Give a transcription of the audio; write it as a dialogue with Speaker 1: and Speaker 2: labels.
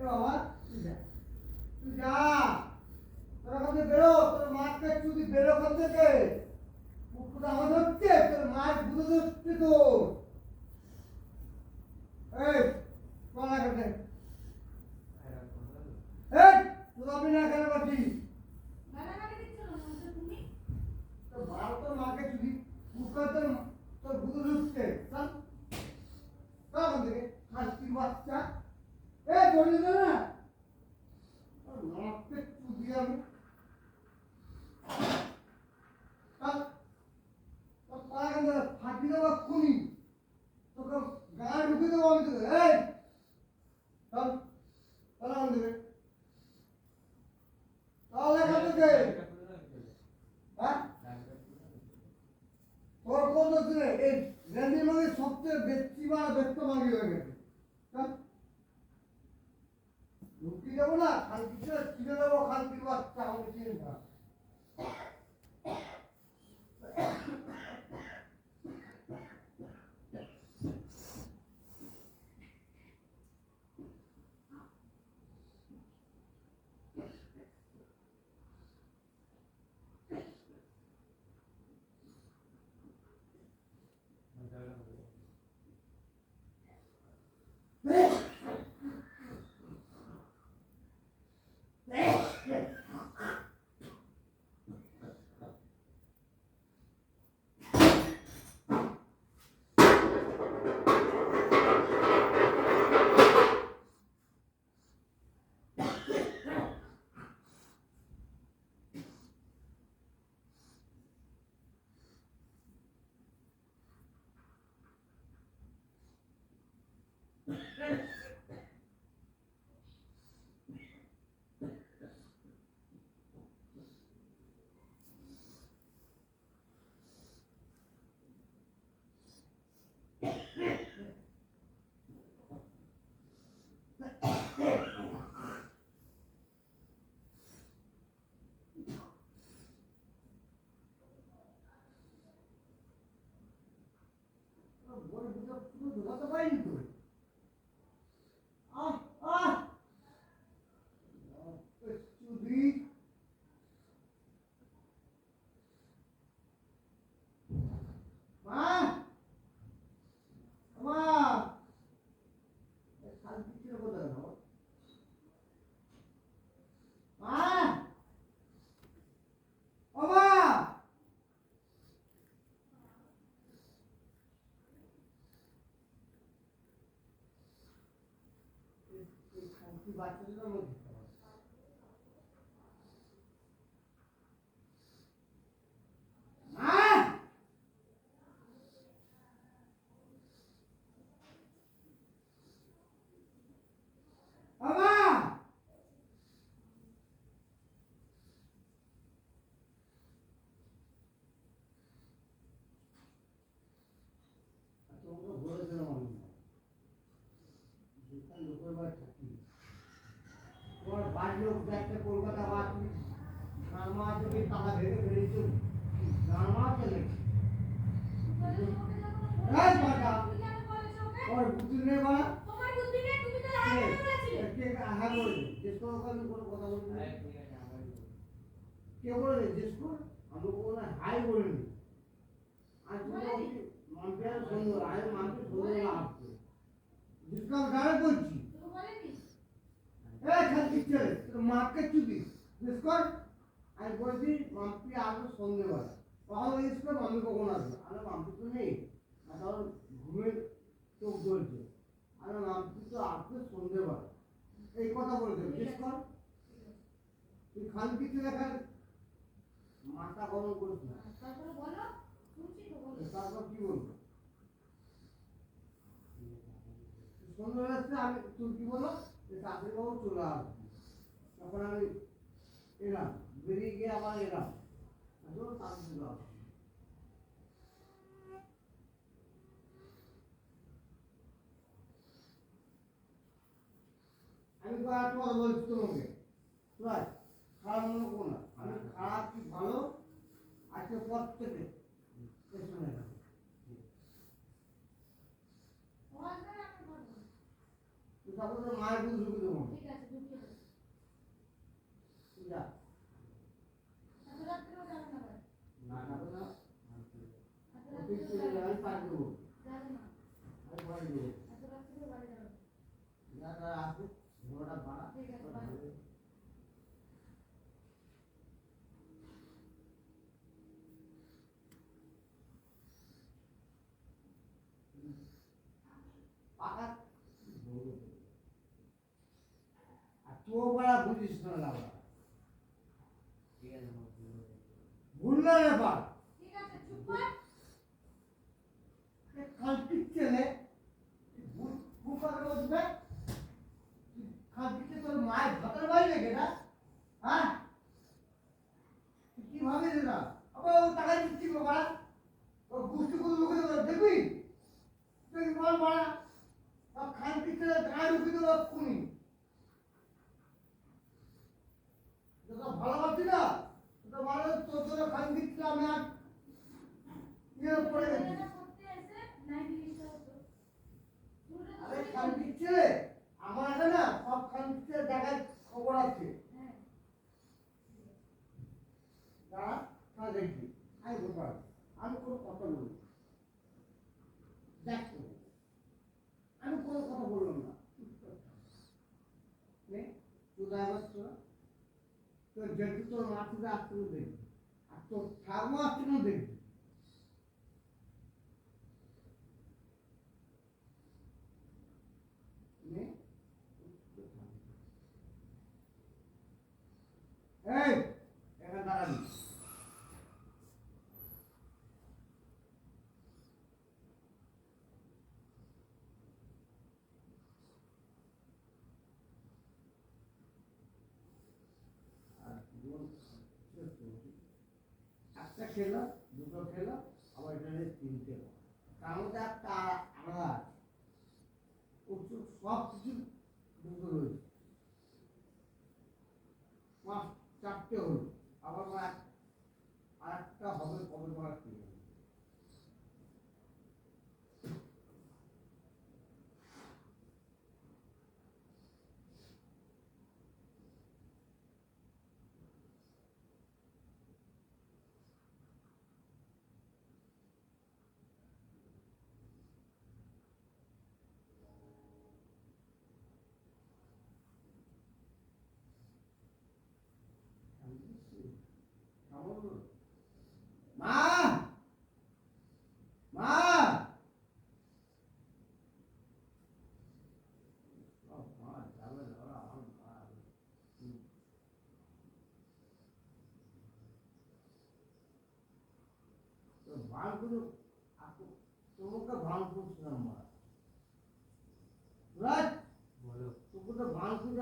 Speaker 1: এ বাবা তুই যা তোরা কাছে বেরো তোর মাকে চুদি বেরো কাছ থেকে মুখটা আমার হচ্ছে তোর মার বুঝে হচ্ছে তোর এই কোনা কাছে এই তুই আমি না কেন বাকি
Speaker 2: গালাগালি দিচ্ছ না তুমি
Speaker 1: তো ভালো তোর মাকে চুদি মুখটা তোর বুঝে হচ্ছে চল চল থেকে হাসি বাচ্চা এ বলি না তোর মাকে চুদি আমি ফাটি দেওয়া খুনি তোকে গায়ে ঢুকে দেবো আমি তোকে এই চল চল আমি দেবে তাহলে এখান থেকে হ্যাঁ তোর কোন দিনে এই র্যান্ডির মধ্যে সবচেয়ে ব্যক্তি বা ব্যক্তভাগী হয়ে গেছে চল ঢুকি দেবো না খালকিটা ছিঁড়ে দেবো খালকির বাচ্চা আমাকে চিনি না ঢোকাতে পারিনি তো চুদি মা মা খালকি ছিল কোথায় মা ও মা খালকি বাচ্চাদের মধ্যে তোমার বাড়ির লোক দেখতে কলকাতা বা তুমি গানমা থেকে টাকা ভেঙে ফেলেছ গানমা চলে ওর বুদ্ধি নেই বলা
Speaker 2: তোমার বুদ্ধি নেই তুমি তো আগে বলেছিলে
Speaker 1: কে হ্যাঁ বলেছে জিজ্ঞেস করো আমি কোনো কথা বলছি কে বলেছে জিজ্ঞেস কর আমি কোনো হাই বলিনি আর তুমি মাম্পিয়ার সুন্দর আয় মাম্পি সুন্দর না আসছে জিজ্ঞেস কর ডাইরেক্ট বলছি খালকি চলে তোর মাকে চুদি জিজ্ঞেস কর আমি বলছি মাম্পি আসবে সন্ধ্যেবেলা কখন জিজ্ঞেস কর মাম্পি কখন আসবে আরে মাম্পি তো নেই আর তখন ঘুমের চোখ জ্বলছে আরে মাম্পি তো আসবে সন্ধ্যেবেলা এই কথা বলেছে জিজ্ঞেস কর তুই খালকি চলে খাল মাথা গরম করিস না
Speaker 2: তারপরে বলো শুনছি তো বলো
Speaker 1: তারপর কি বলবো সন্ধ্যেবেলা আসছে আমি তুই কি বলো চাকরি বাবু চলে আসবে তখন আমি এলাম বেরিয়ে গিয়ে আবার এলাম চাকরি চলে আসবে আমি কয়েকটা কথা বলছি তোমাকে রাইট খারাপ মনে করো না আমি খারাপ কি ভালো আজকে পর থেকে শুনে রাখো তারপর তোর মায়ের বুঝে ঢুকে দেবো
Speaker 2: ঠিক আছে ঢুকিয়ে দে।
Speaker 1: তুই যা
Speaker 2: এত রাত্রেও যাবে না বাড়ি।
Speaker 1: না যাবে না
Speaker 2: এত
Speaker 1: তুই
Speaker 2: রাত্রেও
Speaker 1: চলে
Speaker 2: যাবে
Speaker 1: যা, আমি পার দেবো
Speaker 2: যাবে না।
Speaker 1: আমি পরে দেবো
Speaker 2: এত রাত্রেও বাড়ি যাবে না।
Speaker 1: যা যা আসুক ঘোড়াটা বাড়া
Speaker 2: ঠিক আছে, বাড়ি।
Speaker 1: পাকা আর তুইও বড়া বুঝিস না লাগা ভুল না ব্যাপার
Speaker 2: ঠিক আছে চুপ কর।
Speaker 1: খালপিট ছেলে ভূপাকে উঠবে খালপিটে তোর মায়ের ভাতের বাইরে গেটা হ্যাঁ তুই কি ভাবিস না আবার ও টাকা দিচ্ছি বাবা ও গুষ্টি করে লোকে দেখবি তুই বল বাড়া সব খালপিট ছেলে গায়ে ঢুকে দেবো খুনি তোকে ভালোবাসি না তোকে ভালো তোর জন্য খালপিট ছেলে আমি আর ইয়ে পড়ে গেছি
Speaker 2: এটা করতে এসে নাইটি দিতে হতো। পুরো
Speaker 1: আরে
Speaker 2: তুমি
Speaker 1: খান দিচ্ছে আমার আছে না সব খান দিচ্ছে দেখার খবর আছে
Speaker 2: হ্যাঁ
Speaker 1: দাঁড়া তা দেখবি আমি গোপাল আমি কোনো কথা বলবো না। দেখ তো, আমি কোনো কথা বললাম না নে তুই ড্রাইভার তোর যেহেতু তোর মা তুই আসতে দেখবি আর তোর ঠাকুমা আসতে দেখবি নে এই এখানে দাঁড়াবি আর একটা খেলো দুটো খেলো আবার এখানে তিনটে তার মধ্যে একটা আলাদা আছে সব কিছু দুটো রয়েছে পাঁচ চারটে হলো আবার আর একটা হবে কবে মারা কি মা মা যাবে ধরা আমার তো ভাঙগুলো তোমাকে ভাঙ করছিলাম মা রাজ
Speaker 3: বলো
Speaker 1: তোকে তো ভাঙ করে